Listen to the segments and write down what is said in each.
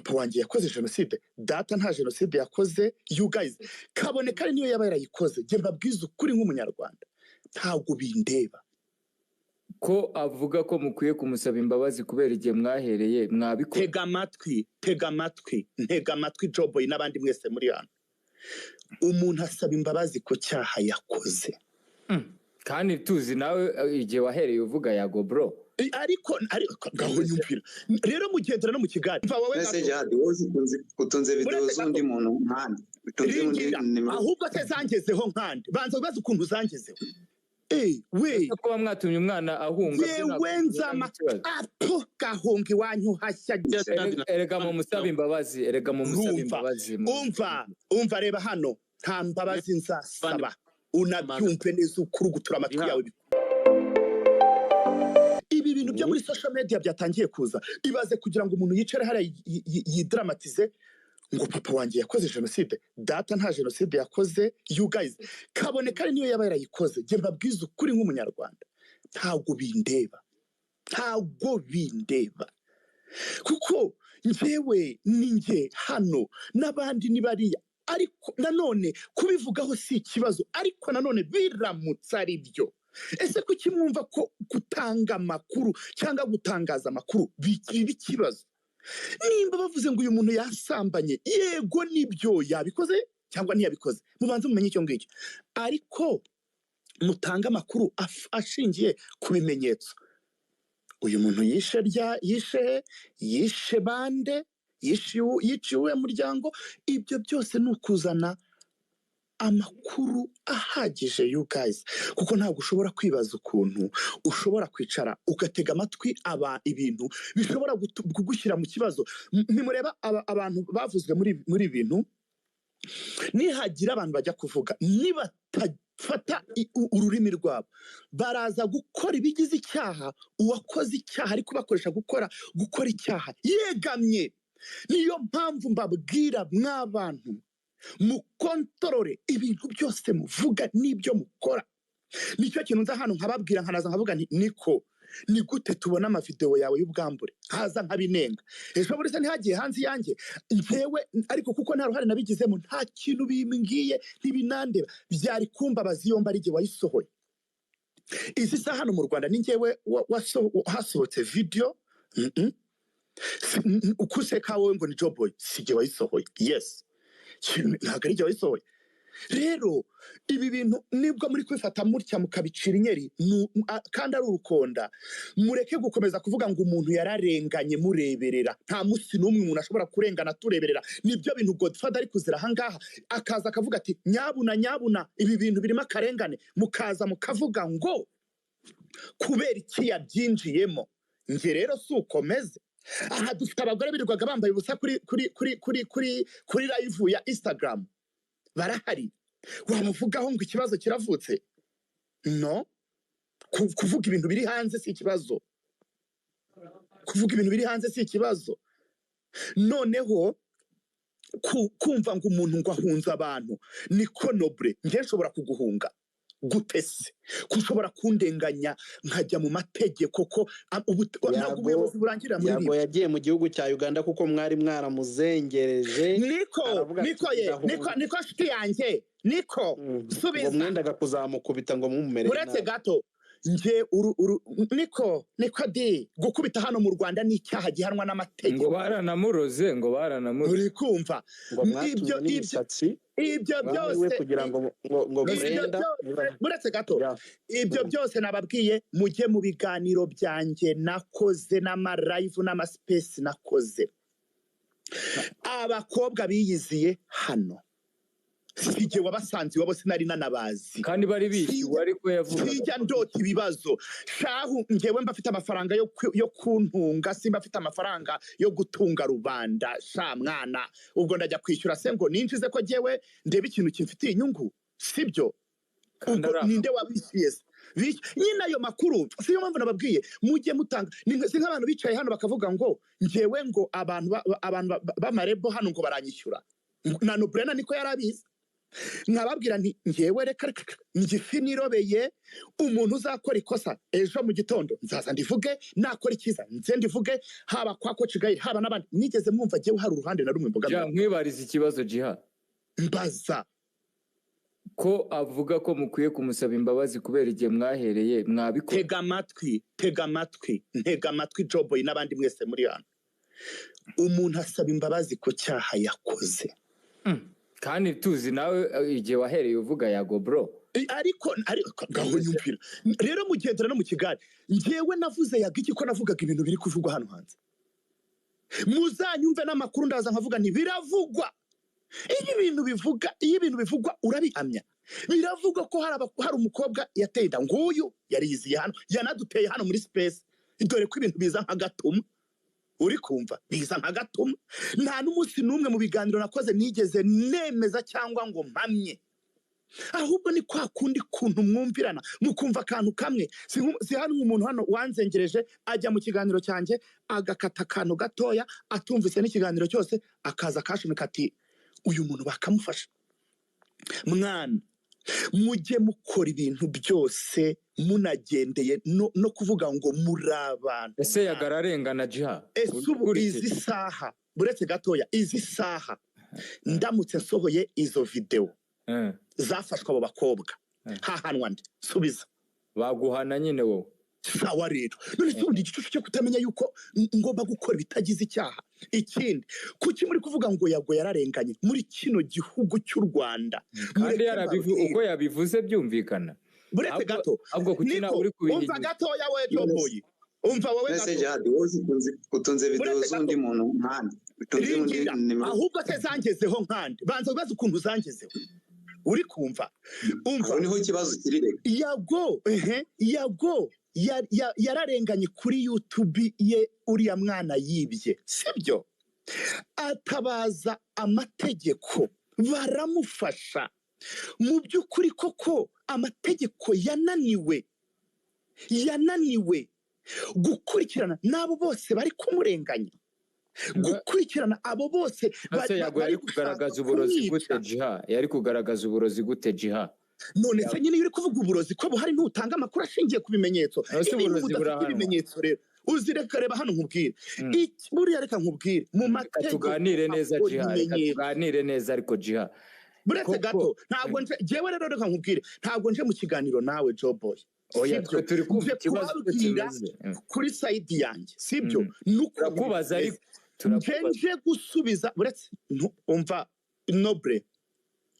papa wanjye yakoze jenoside, data nta jenoside yakoze, you guys kaboneka ari niyo yaba yarayikoze, njye mbabwiza ukuri nk'umunyarwanda ntabwo bindeba. Ko avuga ko mukwiye kumusaba imbabazi kubera igihe mwahereye mwabikora. Tega amatwi Joboy n'abandi mwese muri hano. Umuntu asaba imbabazi ko cyaha yakoze. Kandi tuzi nawe igihe wahereye uvuga yago bro. Ariko gaho nyumvira. Rero mugendera no mu Kigali. Mva wowe utunze video z'undi muntu nkandi. Ahubwo atazangezeho nkandi. Banza ubaze ukuntu zangezeho. We ko bamwatumye umwana ahunga wenzama apo gahunga iwanyu hashya. Erega mu musaba imbabazi, umva reba hano nta mbabazi nzasaba. Unabyumve neza ukurugutura amatwi yawe. Ibi bintu byo muri social media byatangiye kuza, ibaze kugira ngo umuntu yicare hariya yidramatize ngo papa wanjye yakoze jenoside, data nta jenoside yakoze, you guys kaboneka ari niyo yaba yarayikoze, njye mbabwiza ukuri nk'umunyarwanda ntabwo bindeba kuko njyewe ninjye hano n'abandi nibariya. Ariko nanone kubivugaho si ikibazo, ariko nanone biramutse ari byo, ese kuki mwumva ko gutanga amakuru cyangwa gutangaza amakuru bikiba ikibazo? Nimba bavuze ngo uyu muntu yasambanye, yego nibyo yabikoze cyangwa ntiyabikoze, mubanze mumenye icyo ngicyo, ariko mutanga amakuru ashingiye ku bimenyetso. Uyu muntu yishe bande, yiciwe muryango, ibyo byose ni ukuzana amakuru ahagije, you guys, kuko ntabwo ushobora kwibaza ukuntu ushobora kwicara ugatega amatwi ibintu bishobora kugushyira mu kibazo. Nimureba abantu bavuzwe muri ibintu, nihagira abantu bajya kuvuga nibatafata ururimi rwabo baraza gukora ibigize icyaha, uwakoze icyaha ari kubakoresha gukora icyaha yegamye. Niyo mpamvu mbabwira mw'abantu mukontorore ibintu byose muvuga n'ibyo mukora. Nicyo kintu nza hano nkababwira nkanaza nkavuga niko ni gute tubona amavideo yawe y'ubwambure haza nkabinenga, ejo buri se ntihagiye hanze yanjye njyewe, ariko kuko nta ruhare nabigizemo nta kintu bimbwiye ntibinandeba, byari kumbabaza iyo mba ari jye wayisohoye. Izi saha hano mu Rwanda ni njyewe hasohotse video ukuseka wowe ngo ni Joboy, si jye wayisohoye. Yes, ntabwo ari jye wayisohoye. Rero ibi bintu nibwo muri kwifata mutya mukabicira inyeri kandi ari urukonda, mureke gukomeza kuvuga ngo umuntu yararenganye mureberera. Nta musi n'umwe umuntu ashobora kurengana tureberera. Nibyo bintu Godfather ari kuzira ahangaha, akaza akavuga ati nyabuna ibi bintu birimo akarengane, mukaza mukavuga ngo kubera iki yabyinjiyemo. Nge rero si ukomeze. Aha dufite abagore birirwaga bambaye ubusa kuri live ya Instagram, barahari. Wamuvugaho ngo ikibazo kiravutse? No, kuvuga ibintu biri hanze si ikibazo. Noneho kumva ngo umuntu ngo ahunza abantu niko noble. Nge nshobora kuguhunga gute se? Kushobora kundenganya nkajya mu mategeko ko ntabwo ubuyobozi burangirira muri Yago yagiye mu gihugu cya Uganda kuko mwari mwaramuzengereje. Niko shiti yanjye niko subiza mwendaga kuzamukubita ngo mumumere. Uretse gato nje niko di gukubita hano mu Rwanda ni icyaha gihanwa n'amategeko. Ngo baranamuroze uri kumva ibyo byose kugira ngo Brenda muretse gato ibyo byose nababwiye mujye mu biganiro byanjye nakoze n'amalive n'amaspace nakoze. Abakobwa biyiziye hano sije wabasanze wabo sinari nanabazi kandi bari bishyuwe, ariko yavuga sijya ndota ibibazo shahu. Ngewe mbafite amafaranga yo kuntunga, simba afite amafaranga yo gutunga rubanda. Sha mwana, ubwo ndajya kwishyura se ngo ninjize ko jewe ndebe ikintu kimfitiye inyungu, sibyo? Ninde wabishiye nyina ayo makuru? Siyo mpamvu nababwiye mujye mutanga. Si nk'abantu bicaye hano bakavuga ngo ngewe ngo abantu b'amarebo hano ngo baranyishyura. Na Nobrena niko yarabizi. nkababwira nti ngewe reka ngifi nirobeye umuntu uzakora ikosa ejo mu gitondo nzaza ndivuge nakora ikiza nze ndivuge haba kwa Coach Gaël haba n'abandi nigeze mwumva ngewe hari uruhande na rumwe mboga nkwibariza ikibazo Jiha mbaza ko avuga ko mukwiye kumusaba imbabazi kubera igihe mwahereye mwabikora. tega amatwi Joboy n'abandi mwese muri hano. Umuntu asaba imbabazi ko cyaha yakoze kandi tuzi nawe igihe wahereye uvuga yago bro ariko gaho nyumvira rero mugendera no mu Kigali ngewe navuze yagiki ko navugaga ibintu biri kuvugwa hano hanze muzanyumve n'amakuru ndaza nkavuga nti biravugwa ibintu bivugwa urabihamya biravugwa ko hari umukobwa yateye inda nguyu yariziye hano yanaduteye hano muri space dore ko ibintu biza nka gatuma uri kumva biza nka gatuma nta n'umunsi n'umwe mu biganiro nakoze nigeze nemeza cyangwa ngo mpamye ahubwo ni kwa kundi kuntu mwumvirana mukumva akantu kamwe si hano umuntu hano wanzengereje ajya mu kiganiro cyanjye agakata akantu gatoya atumvise n'ikiganiro cyose akaza kashimika ati uyu muntu bakamufasha. Mwana mujye mukora ibintu byose munagendeye no kuvuga ngo muri abantu. Ese yagararengana Jiha ubu izi saha buretse gatoya izi saha ndamutse nsohoye izo video zafashwe abo bakobwa hahanwa nde subiza baguhana nyine wowe sawa rero none se undi gicucu cyo kutamenya yuko ngomba gukora bitagize icyaha. Ikindi kuki muri kuvuga ngo yago yararenganye muri kino gihugu cy'u Rwanda kandi uko yabivuze byumvikana buretse gato ahubwo kutina uri kubihinya umva gato yawe Joboy umva wowe gato Jihad utunze video z'undi muntu nkandi ahubwo se zangezeho nkandi banza ubaze ukuntu zangezeho uri kumva umva niho ikibazo kiri reka yago yararenganye kuri YouTube ye uriya mwana yibye sibyo atabaza amategeko baramufasha mu by'ukuri koko amategeko yananiwe gukurikirana n'abo bose bari kumurenganya gukurikirana abo bose bari kugaragaza uburozi gute Jiha yari kugaragaza uburozi gute Jiha none se nyine yuri kuvuga uburozi ko buhari ntutanga amakuru ashingiye ku bimenyetso ibimenyetso rero uzireka reba hano nkubwire buriya reka nkubwire mu mategeko tuganire neza Jiha tuganire neza ariko Jiha buretse gato ntabwo jewe rero reka nkubwire ntabwo nje mu kiganiro nawe Joboy oya turi kumva ikibazo kuri side yanjye sibyo turakubaza ariko nje gusubiza buretse umva noble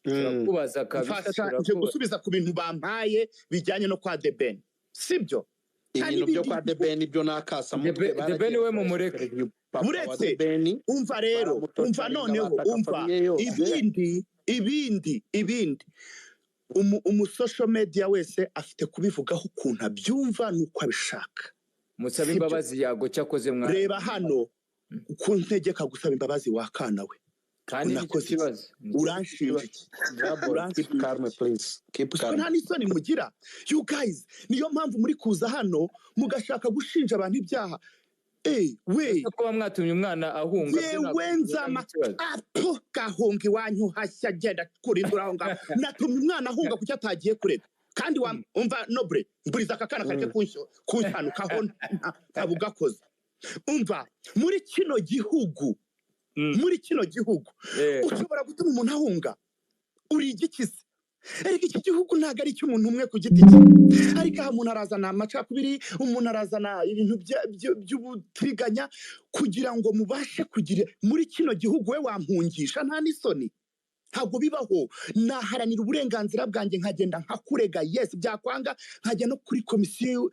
turakubaza kabisa nje gusubiza ku bintu bampaye bijyanye no kwa The Ben sibyo ibintu byo kwa The Ben ibyo nakasa mutwe The Ben we mu mureke buretse umva rero umva noneho umva ibindi social media wese afite kubivugaho ukuntu abyumva nuko abishaka. Musaba imbabazi yago cyakoze mwana reba hano uko ntegeka gusaba imbabazi wakana we kandi ikibazo uranshinja keep calm please keep calm nta n'isoni mugira you guys niyo mpamvu muri kuza hano mugashaka gushinja abantu ibyaha we ko mwatumye umwana ahunga wenzama apo gahunga iwanyu hashya genda kurindura aho ngaho natumye umwana ahunga kuki atagiye kurega kandi umva noble mburiza akakana kareke kunshanukaho ntabugakoze umva muri kino gihugu ushobora gutuma umuntu ahunga uri igikize ariko iki gihugu ntago ari cy'umuntu umwe ku giti cye ariko aha umuntu arazana amacakubiri umuntu arazana ibintu by'ubutiriganya kugira ngo mubashe kugira muri kino gihugu we wampungisha nta n'isoni ntabwo bibaho naharanira uburenganzira bwanjye nkagenda nkakurega yes byakwanga nkajya no kuri komisiyo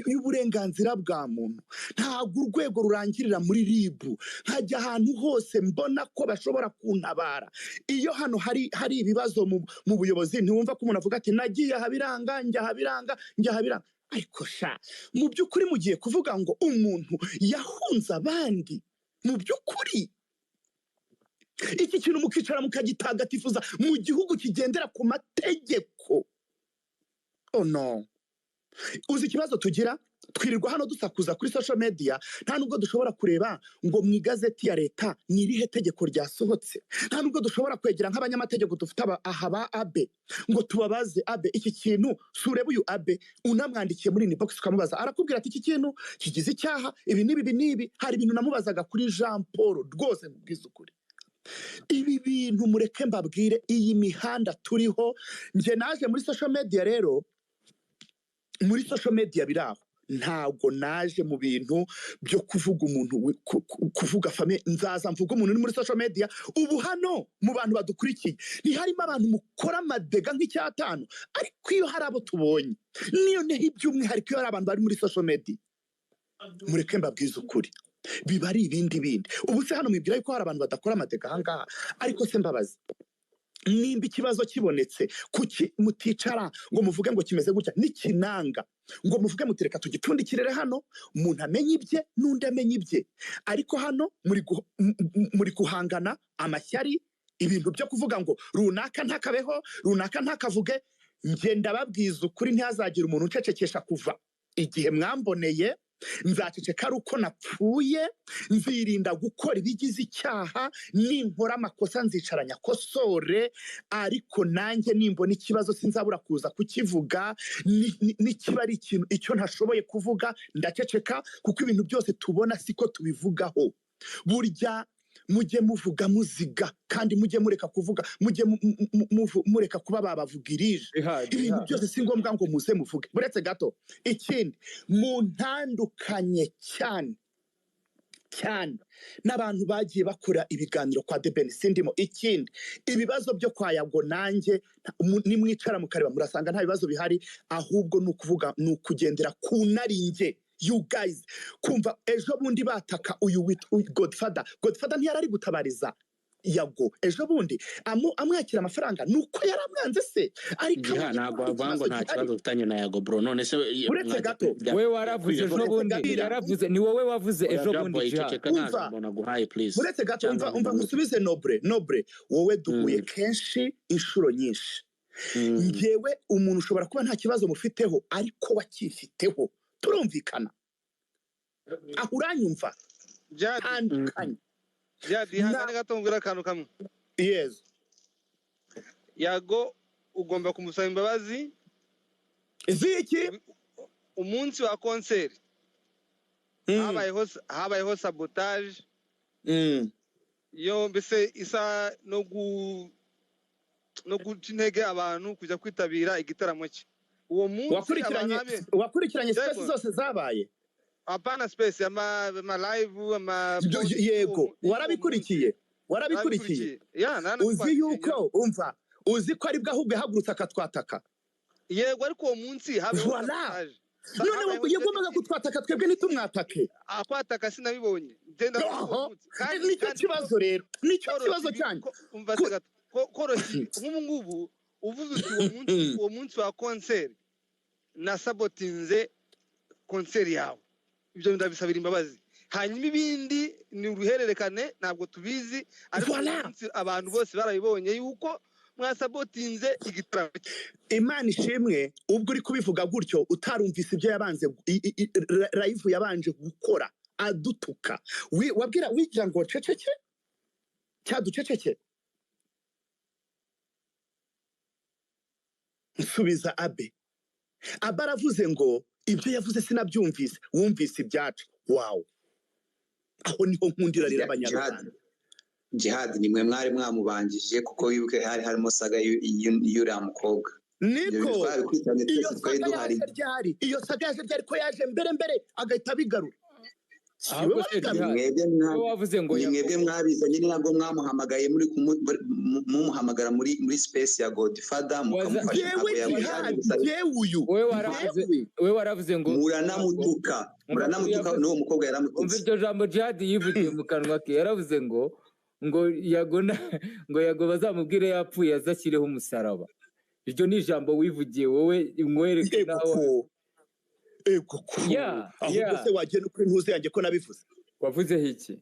y'uburenganzira bwa muntu ntabwo urwego rurangirira muri RIB nkajya ahantu hose mbona ko bashobora kuntabara iyo hano hari ibibazo mu buyobozi ntiwumva ko umuntu avuga ati nagiye habiranga njya habiranga ariko sha mu by'ukuri mugiye kuvuga ngo umuntu yahunze abandi mu by'ukuri iki kintu mukicara mukagitagatifuza mu gihugu kigendera ku mategeko. Oh no. Uzi ikibazo tugira twirirwa hano dusakuza kuri social media, nta nubwo dushobora kureba ngo mu igazeti ya leta ni irihe tegeko ryasohotse, nta nubwo dushobora kwegera nk'abanyamategeko dufite ba abe ngo tubabaze abe iki kintu sureba uyu abe unamwandikiye muri inbox ukamubaza arakubwira ati iki kintu kigize icyaha ibi n'ibi. Hari ibintu namubazaga kuri Jean Paul rwose mubwiza ukuri, ibi bintu mureke mbabwire, iyi mihanda turiho, nje naje muri social media rero, muri social media biraho ntabwo naje mu bintu byo kuvuga umuntu kuvuga fame, nzaza mvuga umuntu uri muri social media. Ubu hano mu bantu badukurikiye ntiharimo abantu mukora amadega nk'icyatanu, ariko iyo hari abo tubonye niyo neho iby'umwihariko iyo hari abantu bari muri social media, mureke mbabwize ukuri biba ari ibindi. Ubu se hano mwibwira yuko hari abantu badakora amadega ahangaha, ariko se mbabazi nimba ikibazo kibonetse kuki muticara ngo muvuge ngo kimeze gutya n'ikinanga, ngo muvuge mutereka tugipfundikirere hano umuntu amenye ibye n'undi amenye ibye, ariko hano muri guhangana amashyari, ibintu byo kuvuga ngo runaka ntakabeho runaka ntakavuge. Nge ndababwiza ukuri ntihazagira umuntu ucecekesha kuva igihe mwamboneye, nzaceceka ari uko napfuye, nzirinda gukora ibigize icyaha, ninkora amakosa nzicara nyakosore, ariko nanjye nimbona ikibazo sinzabura kuza kukivuga, nikiba ari ikintu icyo ntashoboye kuvuga ndaceceka, kuko ibintu byose tubona siko tubivugaho. Burya mujye muvuga muziga, kandi mujye mureka kuvuga, mujye mureka kuba babavugirije. Ibintu byose si ngombwa ngo muze muvuge. Buretse gato ikindi, muntandukanye cyane n'abantu bagiye bakora ibiganiro kwa The Ben sindimo. Ikindi, ibibazo byo kwa Yago nanjye nimwicara mukareba murasanga nta bibazo bihari, ahubwo nukuvuga nukugendera ku naringe. You guys, kumva ejo bundi bataka uyu Godfather ntiyari gutabariza Yago ejo bundi amwakira amafaranga nuko yaramwanze se, ariko ntabwo avango nta kibazo ufitanye na Yago bro. None se uretse gato we waravuze ejo bundi, yaravuze ni wowe wavuze ejo bundi. Uretse gato umva musubize Nobre, wowe duhuye kenshi inshuro nyinshi. Ngewe umuntu ushobora kuba nta kibazo mufiteho ariko wakifiteho, turumvikana aho uranyumva tandukanye. Ihangane gato mbwira akantu kamwe. Yes, Yago ugomba kumusaba imbabazi ziki umunsi wa concert habayeho sabotage yo mbese isa no guca intege abantu kujya kwitabira igitaramo cye. Uwo munsi wakurikiranye space zose zabaye? Apana space ama live yego warabikurikiye uzi yuko umva uzi ko ari bwo ahubwo hagurutse akatwataka. Yego ariko uwo munsi habayeho none yagombaga kutwataka twebwe nitumwatake. Akwataka sinabibonye nicyo kibazo rero, nicyo kibazo cyane. Umva se gato koroshye nk'ubu uvuze uti uwo munsi wa concert na sabotinze concert yawe, ibyo ndabisabira imbabazi. Hanyuma ibindi ni uruhererekane ntabwo tubizi, ariko abantu bose barabibonye yuko mwasabotinze igitaramo. Imana ishimwe ubwo uri kubivuga gutyo utarumvise ibyo yabanze live yabanje gukora adutuka. Wabwira wigira ngo ceceke cyaduceceke. Nsubiza abe aravuze ngo ibyo yavuze sinabyumvise, wumvise ibyacu. Wow, aho niho nkundira rero abanyarwanda. Jihad nimwe mwari mwamubangije kuko wibuke hari harimo saga y'uriya mukobwa. Niko iyo saga yaje ryari ko yaje mbere agahita bigarura. Mwebwe mwabizanye nabwo mwamuhamagaye muri mumuhamagara muri space ya Godfather mukamufasha. Wewe waravuze ngo muranamutuka n'uwo mukobwa yaramututse. Umva iryo jambo Jihad yivugiye mu kanwa ke, yaravuze ngo Yago bazamubwire yapfuye azashyireho umusaraba. Iryo ni ijambo wivugiye wowe, mwereke nawe. Ahubwo se wagenda ukuri ntuze yanjye ko nabivuze. Wavuze iki?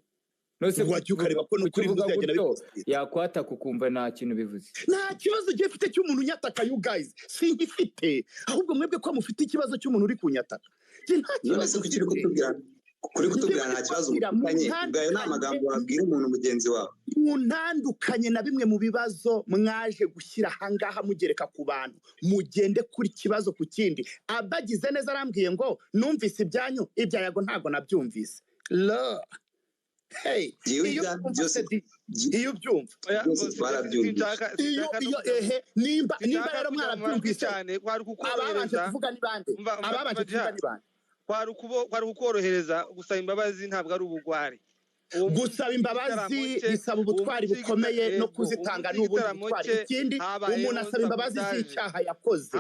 Nose wajya ukareba ko n'ukuri ntuze yanjye nabivuze. Yakwata kukumva nta kintu bivuze. Nta kibazo giye mfite cy'umuntu unyataka, you guys. Singifite. Ahubwo mwebwe ko mufite ikibazo cy'umuntu uri kunyataka. none se kuki uri kutubwira nta kibazo mufitanye ubwayo ni amagambo wabwira umuntu mugenzi wawe muntandukanye na bimwe mu bibazo mwaje gushyira ahangaha mugereka ku bantu mugende kuri kibazo ku kindi abagize neza arambwiye ngo numvise ibyanyu ibya Yago ntago nabyumvise hey iyo byumva nimba rero mwarabyumvise ababanje kuvuga ni bande kwari ukorohereza gusaba imbabazi ntabwo ari ubugwari gusaba imbabazi bisaba ubutwari bukomeye no kuzitanga n'ubundi butwari ikindi umuntu asaba imbabazi z'icyaha yakoze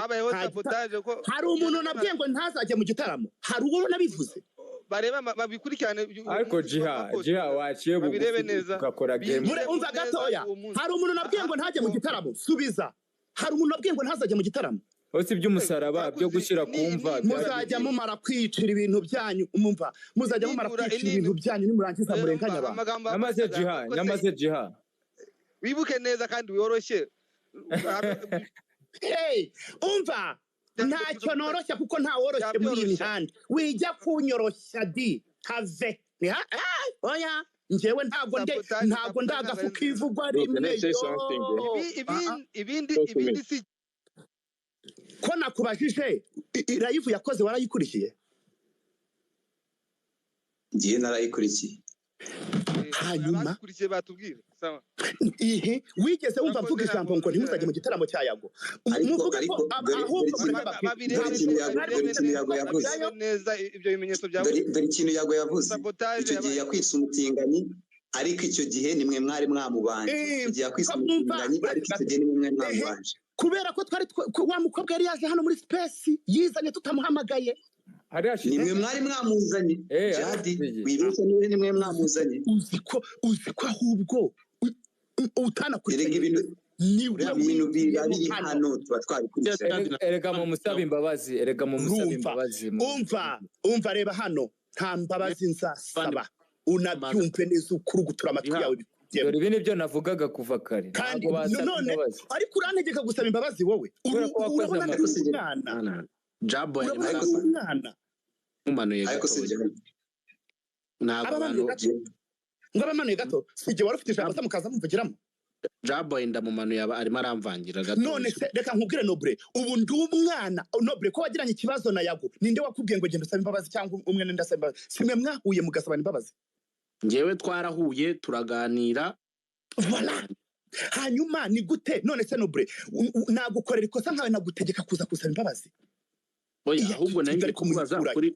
hari umuntu nabwiye ngo ntazajye mu gitaramo hari uwo nabivuze bareba babikurikirane ariko jiha waciye ugakora game umva gatoya hari umuntu nabwiye ngo ntajye mu gitaramo subiza hari umuntu nabwiye ngo ntazajye mu gitaramo hose by'umusaraba byo gushyira kumva muzajya mumara kwicira ibintu byanyu umumva muzajya mumara kwicira ibintu byanyu nimurangiza murenganya abantu namaze jiha wibuke neza kandi woroshye hey umva ntacyo noroshya kuko nta woroshye muri iyi mihanda wijya kunyoroshya di have oya njyewe ntago ndagafu kivugwa rimwe ibindi si ko nakubajije live yakoze warayikurikiye ngiye narayikurikiye hanyuma batubwire sawa wigeze wumva mvuga ijambo ngo ntimuzajye mu gitaramo cya Yago muvuga ko ahubwo Yago yavuze neza ibyo bimenyetso dore ikintu Yago yavuze icyo gihe yakwise umutinganyi ariko icyo gihe nimwe mwari mwamubanje icyo gihe yakwise umutinganyi ariko icyo gihe nimwe mwari mwamubanje kubera ko twari wa mukobwa yari yaje hano muri space yizanye tutamuhamagaye nimwe mwari mwamuzanye jadi wibeshya niwe nimwe mwamuzanye uzi ko ahubwo utanakurikira ibintu biri hano tuba twabikurikiranye erega mu musaba imbabazi umva reba hano nta mbabazi nzasaba unabyumve neza ukuri gutura amatwi yawe dore ibi nibyo navugaga kuva kare kandi none ariko urantegeka gusaba imbabazi wowe urabona ndi umwana Jabo umwana umanuye gato ntabwo abantu ngo abamanuye gato sije wari ufite ijambo mukaza muvugiramo Jabo ndamumanuye arimo aramvangira gato none se reka nkubwire Noble ubu ndi umwana Noble ko wagiranye ikibazo na Yago ninde wakubwiye ngo genda usaba imbabazi cyangwa umwe nenda asaba imbabazi simwe mwahuye mugasaba imbabazi ngewe twarahuye turaganira voilà hanyuma ni gute none se Noble nagukorera ikosa nkawe nagutegeka kuza kusaba imbabazi oya ahubwo nanjye ari kumubaza kuri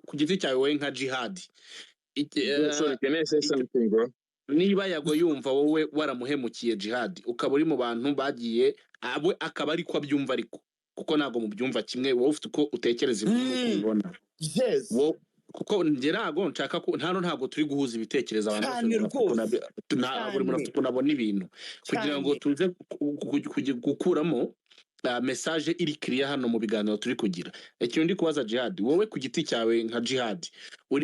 ku giti cyawe wowe nka Jihad niba Yago yumva wowe waramuhemukiye Jihad ukaba uri mu bantu bagiye abo akaba ari ko abyumva ariko kuko ntago mu byumva kimwe wowe ufite uko utekereza ibintu ubona yes kuko njerago nshaka ko ntago turi guhuza ibitekerezo abantu buri muntu tunabona ibintu kugira ngo tuze gukuramo message iri clear hano mu biganiro turi kugira icyo ndi kubaza Jihad wowe ku giti cyawe nka Jihad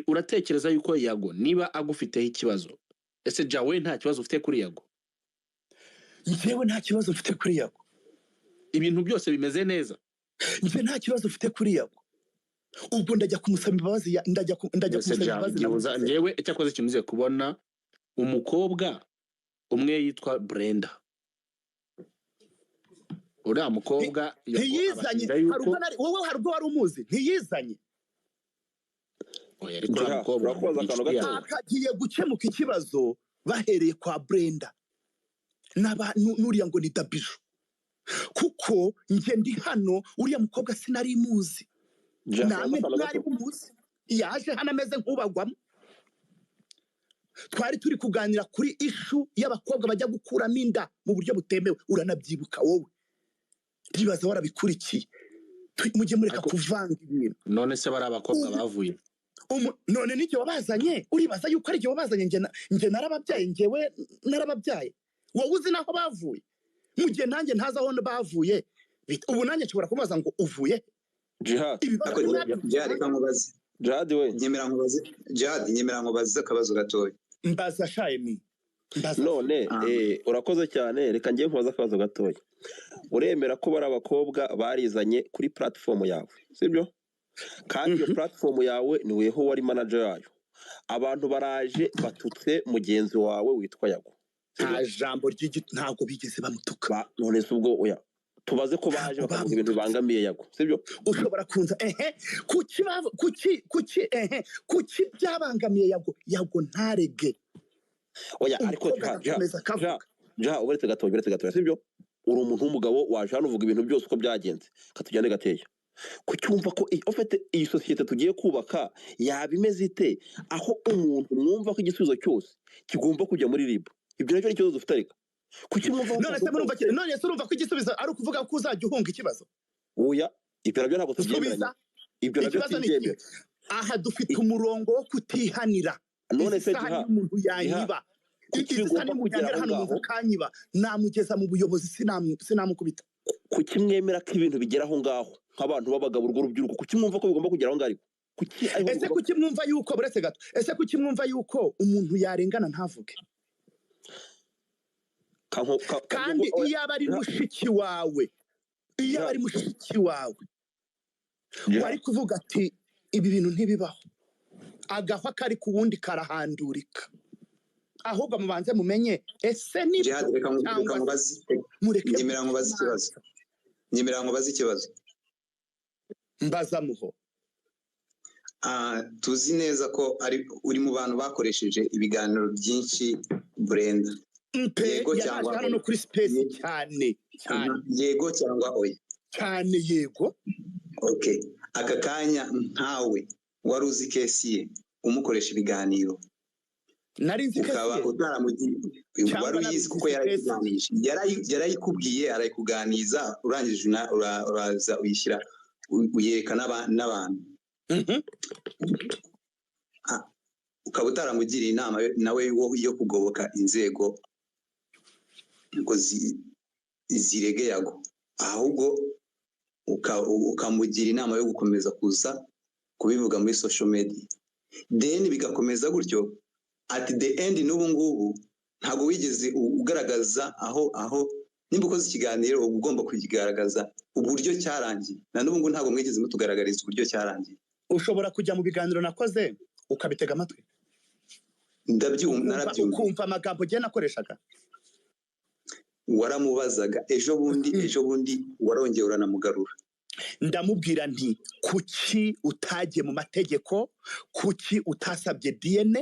uratekereza yuko Yago niba agufiteho ikibazo ese jawe nta kibazo ufite kuri Yago njyewe nta kibazo ufite kuri Yago ibintu byose bimeze neza njye nta kibazo ufite kuri Yago ubwo ndajya kumusaba imbabazi ndajya kumusaba imbabazi njyewe cyakoze kimuze kubona umukobwa umwe yitwa Brenda uriya mukobwa ntiyizanye wowe hari ubwo wari umuzi ntiyizanye akagiye gukemuka ikibazo bahereye kwa Brenda n'uriya ngo ni Dabiju kuko njye ndi hano uriya mukobwa sinari muzi namwe mwari muzi yaje hano ameze nk'ubagwamo twari turi kuganira kuri ishu y'abakobwa bajya gukuramo inda mu buryo butemewe uranabyibuka wowe ndibaza warabikurikiye mujye mureka kuvanga ibintu none se bari abakobwa bavuye none n'icyo wabazanye uribaza yuko ari icyo wabazanye njye narababyaye njyewe narababyaye wowe uzi naho bavuye mu gihe nanjye ntazi aho bavuye ubu nanjye nshobora kubaza ngo uvuye Jihad Jihad we nyemera nkubaze akabazo gatoya mbaza shayemi none urakoze cyane, reka ngiye nkubaza akabazo gatoya. Uremera ko bari abakobwa barizanye kuri platform yawe, sibyo? Kandi iyo platform yawe ni weho wari manager yayo. Abantu baraje batutse mugenzi wawe witwa Yago. Nta jambo ntabwo bigeze bamutuka. None se ubwo oya tubaze ko baje bakavuga ibintu bibangamiye Yago, sibyo? Ushobora kunza kuki byabangamiye Yago ntarege. Oya ariko ja uberetse gatoya, sibyo? Uri umuntu w'umugabo waje hano uvuga ibintu byose uko byagenze, katujyane gateya. Kucyumva ko ofete iyi societe tugiye kubaka yabimeze ite, aho umuntu mwumva ko igisubizo cyose kigomba kujya muri RIB. Ibyo nacyo ikibazo dufite ariko kuki mwumva none se urumva ko igisubizo ari ukuvuga ko uzajya uhunga ikibazo. Oya ibyo nabyo ntabwo tubyemera. Ibyo nabyo tubyemera. Aha dufite umurongo wo kutihanira. None se umuntu yanyiba ikigomba kugera hano umuntu kanyiba namugeza mu buyobozi sinamukubita. Kuki mwemera ko ibintu bigera aho ngaho nk'abantu babagabo urwo rubyiruko, kuki mwumva ko bigomba kugera aho ngaho ariko kuki mwumva yuko buretse gato kuki mwumva yuko umuntu yarengana ntavuge? Kandi iyo aba ari mushiki wawe wari kuvuga ati ibi bintu ntibibaho, agahwa kari ku wundi karahandurika. Ahubwo mubanze mumenye ese ni nyemera nkubaza ikibazo mbaza muho. Tuzi neza ko uri mu bantu bakoresheje ibiganiro byinshi Brenda. Yego cyangwa hano no kuri space cyane. Yego cyangwa oya? Cyane yego. Okay, aka kanya ntawe wari uzi kesi ye umukoresha ibiganiro. Nari nzi kesi ukaba utaramugiye wari uyizi kuko yarayikubwiye arayikuganiza, urangije uraza uyishyira uyerekana n'abantu. Ukaba utaramugiriye inama nawe yo kugoboka inzego ngo zirege Yago, ahubwo ukamugira inama yo gukomeza kuza kubivuga muri social media, then bigakomeza gutyo. At the end n'ubu ngubu ntabwo wigeze ugaragaza aho nimba ukoze ikiganiro ugomba kukigaragaza uburyo cyarangiye. Na n'ubu ngubu ntabwo mwigeze mutugaragariza uburyo cyarangiye. Ushobora kujya mu biganiro nakoze ukabitega amatwi. Narabyumva ukumva amagambo gye nakoreshaga. Waramubazaga ejo bundi warongeye uranamugarura. Ndamubwira nti kuki utagiye mu mategeko, kuki utasabye DNA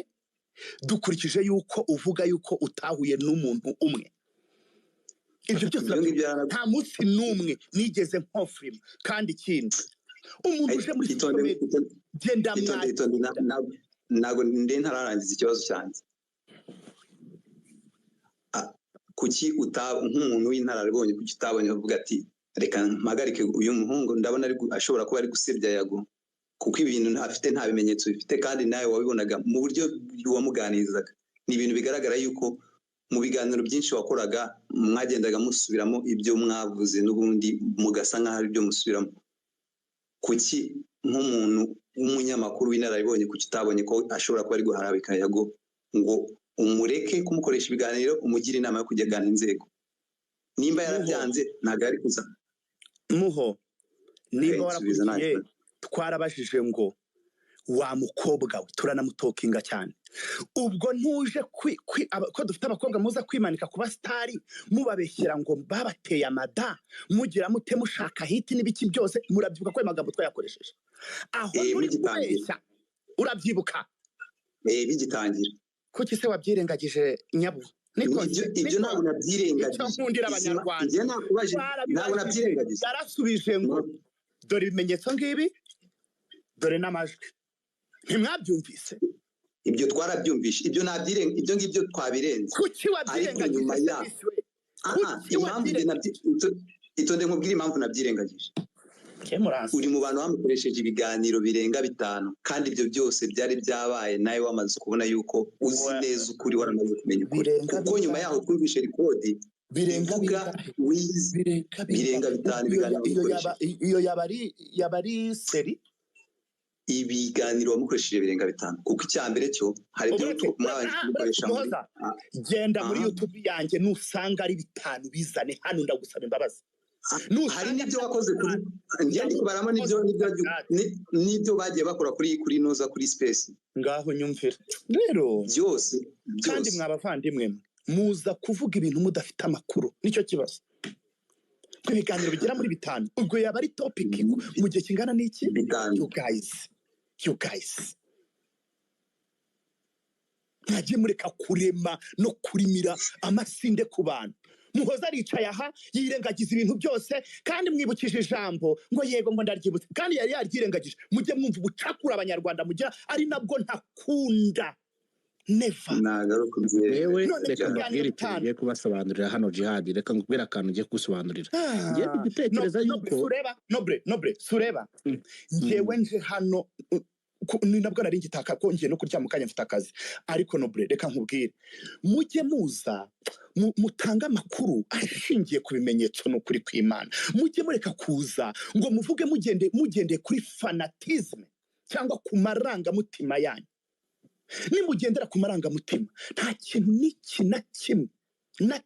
dukurikije yuko uvuga yuko utahuye n'umuntu umwe. Ibyo byose nta munsi n'umwe nigeze nkofirima. Kandi ikindi umuntu uje muri genda ntabwo ntararangiza ikibazo cyanjye. Kuki nk'umuntu w'intararibonye kuki utabonye uvuga ati reka mpagarike uyu muhungu ndabona ashobora kuba ari gusebya Yago, kuko ibintu afite nta bimenyetso bifite kandi nawe wabibonaga mu buryo wamuganirizaga. Ni ibintu bigaragara yuko mu biganiro byinshi wakoraga mwagendaga musubiramo ibyo mwavuze n'ubundi mugasa nk'aho ari byo musubiramo. Kuki nk'umuntu w'umunyamakuru w'inararibonye kuki utabonye ko ashobora kuba ari guharabika Yago ngo umureke kumukoresha ibiganiro umugire inama yo kujya gana inzego? Nimba yarabyanze ntabwo ari kuza muho. Nimba warakurikiye twarabajije ngo wa mukobwa we turanamutokinga cyane, ubwo ntuje ko dufite abakobwa muza kwimanika kuba stari mubabeshyira ngo babateye amada mugira mute mushaka hiti n'ibiki byose. Murabyibuka ko amagambo twayakoresheje aho muri kubeshya? Urabyibuka bigitangira? Kuki se wabyirengagije Nyabu? Ibyo ntabwo nabyirengagije. Nkundira Abanyarwanda ntabwo nabyirengagije. Yarasubije ngo dore ibimenyetso ngibi, dore n'amajwi. Ntimwabyumvise? Ibyo twarabyumvishe. Ibyo ngibyo twabirenze. Kuki wabyirengagije? Itonde nkubwire impamvu nabyirengagije. Uri mu bantu bamukoresheje ibiganiro birenga 5 kandi ibyo byose byari byabaye nawe wamaze kubona yuko uzi neza ukuri, waramaze kumenya ukuri, kuko nyuma yaho twumvishe rekodi birenga 5 iyo yaba ari seri ibiganiro wamukoresheje birenga 5 kuko icyambere cyo hari byo mwabanje kubikoresha muri genda muri YouTube yanjye nusanga ari 5 bizane hano ndagusaba imbabazi hari n'ibyo wakoze kuri ngende kubaramo n'ibyo bagiye bakora kuri noza kuri space ngaho nyumvira rero byose kandi mwabavandimwe muza kuvuga ibintu mudafite amakuru nicyo kibazo ibiganiro bigera muri 5 ubwo yaba ari topic mu gihe kingana n'iki you guys ntagiye mureka kurema no kurimira amasinde ku bantu muhoza aricaye aha yirengagiza ibintu byose kandi mwibukije ijambo ngo yego ngo ndaryibutse kandi yari yaryirengagije mujye mwumva ubucakura abanyarwanda mugira ari nabwo ntakunda never nagaruka byewe reka mbabwire igiye kubasobanurira hano Jihad reka ngubwira akantu ugiye gusobanurira ngiye gutekereza yuko nobre sureba ngewe nje hano ni nabwo nari ngitaka ko ngiye no kurya mu kanya mfite akazi ariko nobre reka nkubwire mujye muza mutanga amakuru ashingiye ku bimenyetso no kuri kw'Imana mujye mureka kuza ngo muvuge mugende kuri fanatisme cyangwa ku marangamutima yanyu nimugendera ku marangamutima nta kintu n'iki na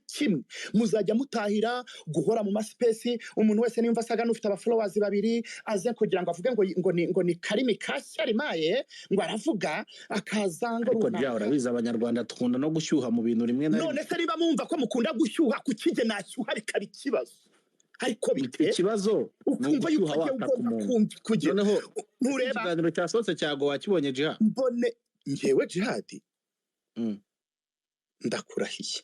kimwe muzajya mutahira guhora mu maspace umuntu wese nimva asaga n'ufite abafollowers 2 aze kugira ngo avuge ngo ni Karimi Kashyarimaye ngo aravuga akazanga ariko bya urabiza abanyarwanda tukunda no gushyuha mu bintu rimwe na none se niba mumva ko mukunda gushyuha kukije nashyuha bikaba ikibazo ariko bite ikibazo ukumva yuko kugira noneho ntureba ikiganiro cyasotse cyago wakibonye Jihad mbone ngewe Jihad ndakurahiye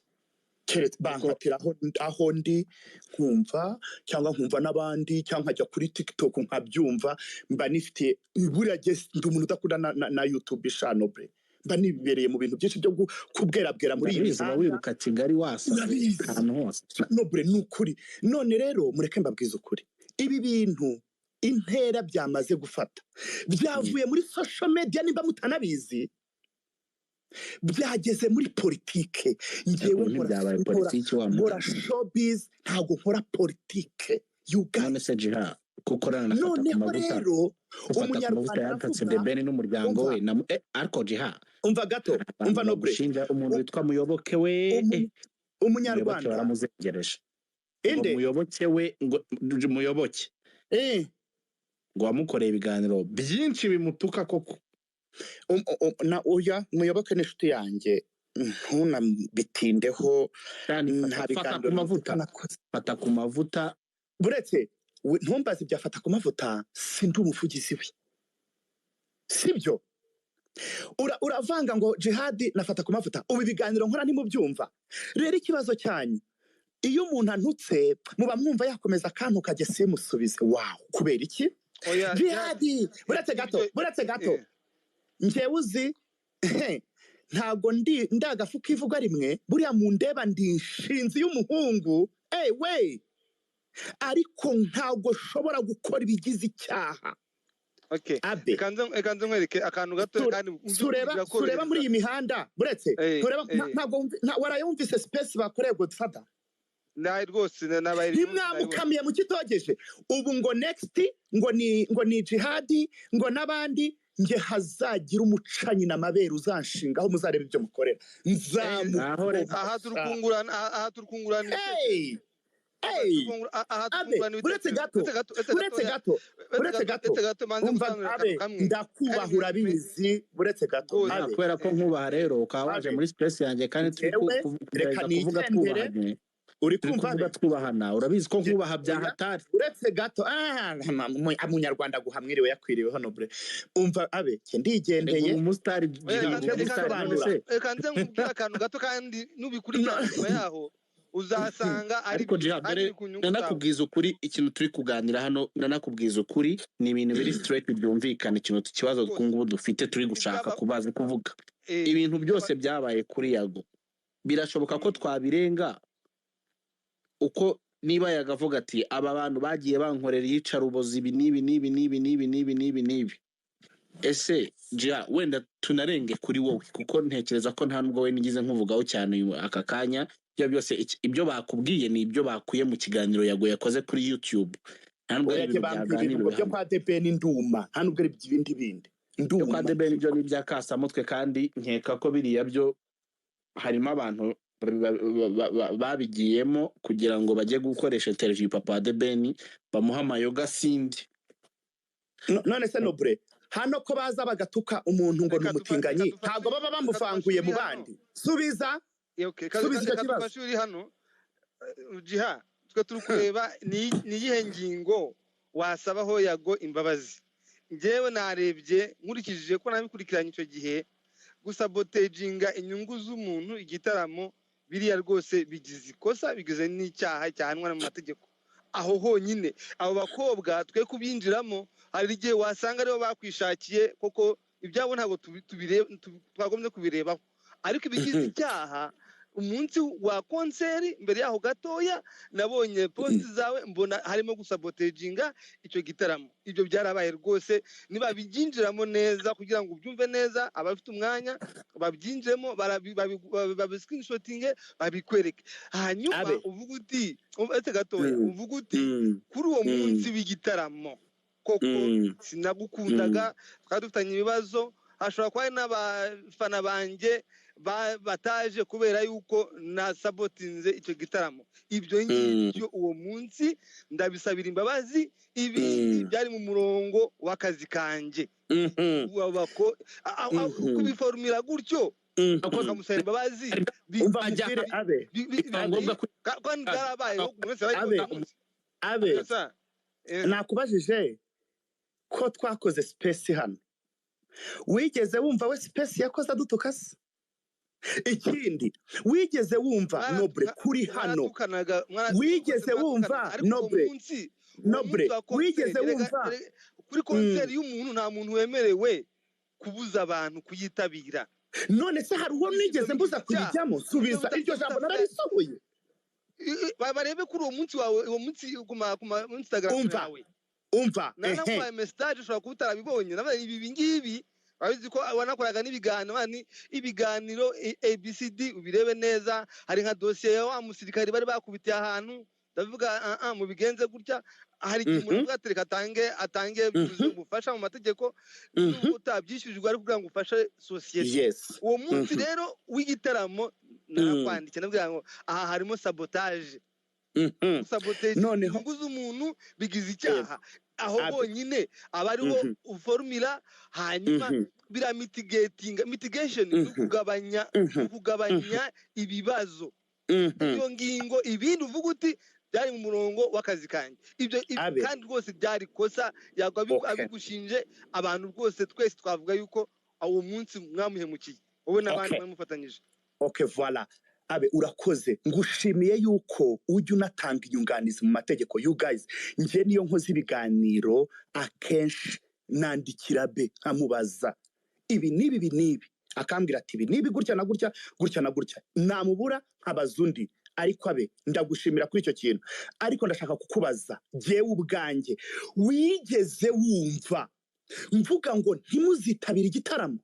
keretse bankatiraho aho ndi nkumva cyangwa nkumva n'abandi cyangwa nkajya kuri TikTok nkabyumva mba nifite burageze ndi umuntu udakunda na YouTube shanobre mba nibereye mu bintu byinshi byo kubwerabwera muri iyi mihanda wiruka Kigali wasa ahantu hose nobre nukuri none rero mureke mbabwiza ukuri ibi bintu intera byamaze gufata byavuye muri social media nimba mutanabizi byageze muri politike ngewe nkora showbiz ntago nkora politike none se Jihad kukorana na umunyarwanda yatatse debeni n'umuryango we ariko Jihad umva gato umva nobre umuntu witwa Muyoboke we umunyarwanda baramuzengereje Muyoboke we ngo Muyoboke ngo wamukoreye ibiganiro byinshi bimutuka koko na uya Muyoboke n'inshuti yanjye ntunabitindeho fata ku mavuta buretse ntumbaze ibyafata ku mavuta sindi umuvugizi we sibyo uravanga ngo Jihad nafata ku mavuta ubu ibiganiro nkora ntimubyumva rero ikibazo cyanyu iyo umuntu antutse muba mwumva yakomeza akantu kajya simusubize wow kubera iki Jihad buretse gato ngewe uzi ntago ndagafu kivuga rimwe buriya mu ndeba ndi inshinzi y'umuhungu we ariko ntago shobora gukora ibigize icyaha ekanze nkwereke akantu gato kandi sureba muri iyi mihanda buretse ntago warayumvise space bakoreye Godfather nayi rwose nabaye nimwamukamiye mu kitogeje ubu ngo next ngo ni Jihad ngo nabandi nge hazagira umucanyi n'amabere uzanshinga aho muzareba ibyo mukorera aha turukungurana buretse gato ndakubahura bizi buretse gato kubera ko nkubaha rero ukaba waje muri space yanjye kandi turi kuvuga twubahanye uri kumva twubahana urabizi ko nkubaha bya hatari uretse gato umunyarwanda guhamwiriwe yakwiriwe hano bre umva ndigendeye umustar ekanze nkubwira akantu gato kandi nubikurikirana yaho uzasanga ariko nanakubwiza ukuri ikintu turi kuganira hano nanakubwiza ukuri ni ibintu biri straight byumvikana ikintu kibazo kungubu dufite turi gushaka kubaza kuvuga ibintu byose byabaye kuri Yago birashoboka ko twabirenga uko niba yagavuga ati aba bantu bagiye bankorera yicarubozi ibi nibi ese wenda tunarenge kuri wowe kuko ntekereza ko nta nubwo we nigize nkuvugaho cyane aka kanya byose ibyo bakubwiye ni ibyo bakuye mu kiganiro Yago yakoze kuri YouTube Oya bambwirira ngo byo kwa DBN nduma nta nubwo ari ibindi bindi byo kwa nduma DBN byo ni iby'akasamutwe kandi nkeka ko biriya byo harimo abantu babigiyemo kugira ngo bajye gukoresha interview papa wa DBN bamuha amayoga sindi. none se Noble hano ko baza bagatuka umuntu ngo n'umutinganyi ntago baba bamuvanguye mu bandi subiza subiza kibazo hano Jiha twe turi kureba ni yihe ngingo wasabaho Yago imbabazi. Njyewe narebye nkurikije ko nabikurikiranye icyo gihe gusabotaginga inyungu z'umuntu igitaramo biriya rwose bigize ikosa bigize n'icyaha cyahanwa mu mategeko. Aho honyine abo bakobwa twe kubyinjiramo hari igihe wasanga aribo bakwishakiye koko ibyabo ntabwo twagombye kubirebaho, ariko ibigize icyaha umunsi wa konseri mbere yaho gatoya nabonye post zawe mbona harimo gusabotaginga icyo gitaramo. Ibyo byarabaye rwose niba biginjiramo neza kugira ngo ubyumve neza abafite umwanya babyinjiremo babiscreenshotinge babikwereke hanyuma uvuga uti ese gatoya uvuga uti kuri uwo munsi w'igitaramo koko sinagukundaga twari dufitanye ibibazo hashobora kuba n'abafana banjye bataje kubera yuko nasabotinze icyo gitaramo. Ibyo ngibyo uwo munsi ndabisabira imbabazi, ibindi byari mu murongo w'akazi kanjye. Kubiformira gutyo akamusaba imbabazi nakubajije ko twakoze space hano, wigeze wumva we space yakoze adutuka se? Ikindi wigeze wumva Noble kuri hano, wigeze wumva Noble wigeze wumva kuri konseri y'umuntu nta muntu wemerewe kubuza abantu kuyitabira. None se hari uwo nigeze mbuza kuyijyamo? Subiza iryo jambo nararisohoye. Barebe kuri uwo munsi wawe, uwo munsi kuma Instagram yawe umva nanamuhaye message ushobora kuba utarabibonye. Nabaye ibi ngibi babizi ko wanakoraga ibiganiro ABCD ubirebe neza. Hari nka dosiye ya wa musirikare bari bakubitiye ahantu ndavuga mu bigenze gutya. Hari umuntu atereka atange ubufasha mu mategeko utabyishyujwe ari kugira ngo ufashe sosiyete. Uwo munsi rero w'igitaramo narakwandikiye nabwira ngo aha harimo sabotage. Sabotage inyungu z'umuntu bigize icyaha. Aho bonyine aba ariho uformula hanyuma bira mitigation kugabanya ibibazo. Iyo ngingo ibindi uvuga uti byari mu murongo w'akazi kanjye. Ibyo kandi rwose byari kosa abigushinje abantu rwose twese twavuga yuko uwo munsi mwamuhemukiye wowe n'abandi bamufatanyije. Voilà. Urakoze, ngushimiye yuko ujya unatanga inyunganizi mu mategeko. You guys, nje niyo nkoze ibiganiro akenshi nandikira nkamubaza ibi nibi akambwira ati ibi nibi gutya na gutya namubura nkabaza undi. Ariko ndagushimira kuri icyo kintu, ariko ndashaka kukubaza jewe ubwanjye, wigeze wumva mvuga ngo ntimuzitabire igitaramo?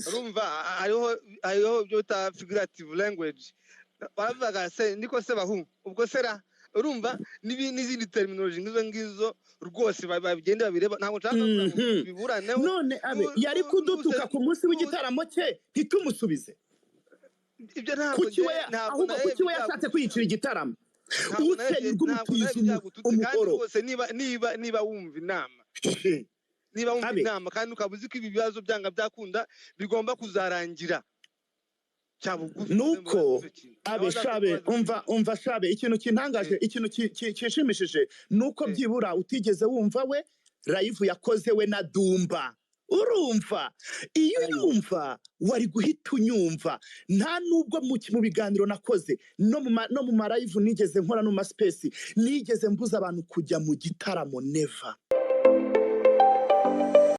Urumva hariho byo ta figurative language baravuga se niko se bahu ubwo sera. Urumva n'izindi terminology ngizo rwose babigenda babireba. Ntabwo nshaka biburaneho. None yari kudutuka ku munsi w'igitaramo cye ntitumusubize. Ibyo ntabwo ahubwo kuki we yashatse kwiyicira igitaramo? Usenye rw'umutiza umugoro rwose niba wumva inama kandi ukabuzi ko ibi bibazo byanga byakunda bigomba kuzarangira. Nuko Shabe umva Shabe, ikintu kintangaje, ikintu kishimishije nuko byibura utigeze wumva we live yakoze we na Dumba. Urumva iyo yumva wari guhita unyumva. Nta nubwo mu biganiro nakoze no mu ma live nigeze nkora no mu space nigeze mbuza abantu kujya mu gitaramo. Never.